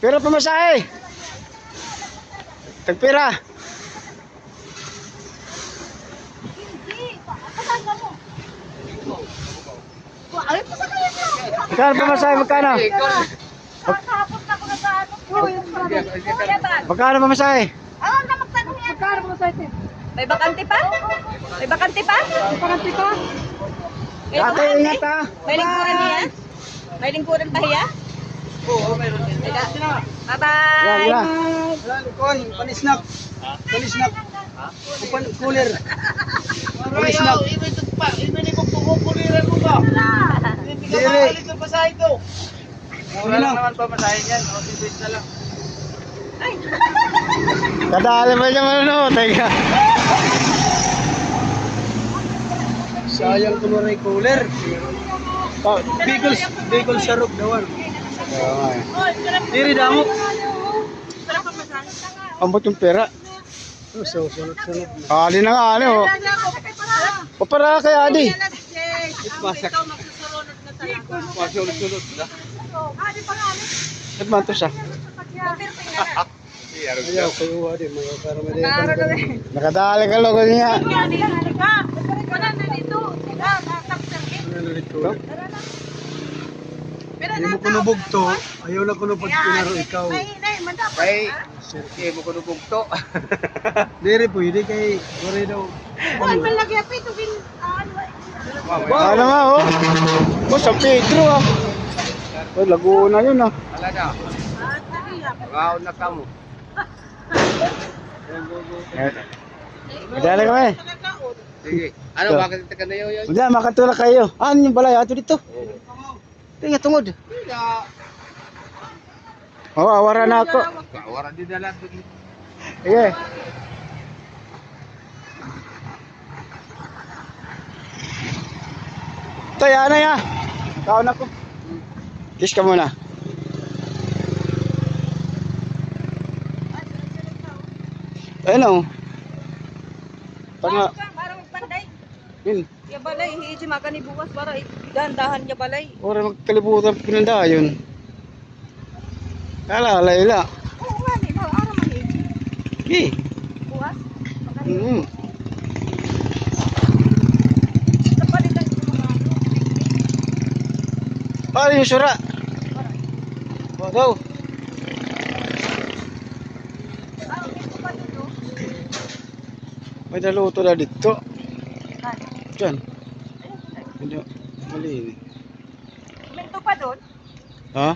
Pira pamasahe. Tagpira. Magkano pamasahe? Magkano? Magkano pamasahe? May bakante pa? May bakante pa? Bakante pa? Ate, ingat ha. May lingkuran niya? May lingkuran pa hiya? Oo, mayroon din. Bye-bye! Yan, yan. Wala, kon, panisnak. Panisnak. Cooler. Panisnak. Dire. Mura lang naman pamasahin yan. O, sibit na lang. Kadali ba niya ano? Teka. Sayang kung may cooler. Oh, Bicol Sarok dawan. okay. Diri damo. Ambot yung pera. So, sunod-sunod. Ali na nga, ano. Papara kay Adi. Masak. Masunod-sunod na. Ba't man to siya? Ayaw, kayo wadi. Mga para Nakadali ka logo niya. Hindi mo kunubog to. Ayaw na kunubog pinaro ikaw. Kay, sige mo ko nubugto. Diri po, hindi kay wari daw. Ano nga, oh. Oh, San Pedro, ah. Oh, Laguna yun, ah. Wala na. Wow, na kamo. Madali kami. Sige. Ano, bakit ka na yun? Wala, makatulak kayo. Ano yung balay? Ato dito. Tingnan, tungod. Oh, awara na ako. Wala din na lang. Sige. Ito, yan na ya. Kaon ako. Kiss ka muna. Ayun o. Tanga. Para magpanday. Yun. Ya balay, hiji makan ni bukas para dahan-dahan ya balay. Ora magkalibutan pinanda yun. Kala, layla. Oo nga, di ba? Araw man hiji. Okay. Bukas? Napalitan ko mga ano. Paano yung sura? Wow. May naluto na dito. Diyan. Hindi. Mali. Minto pa doon? Ha?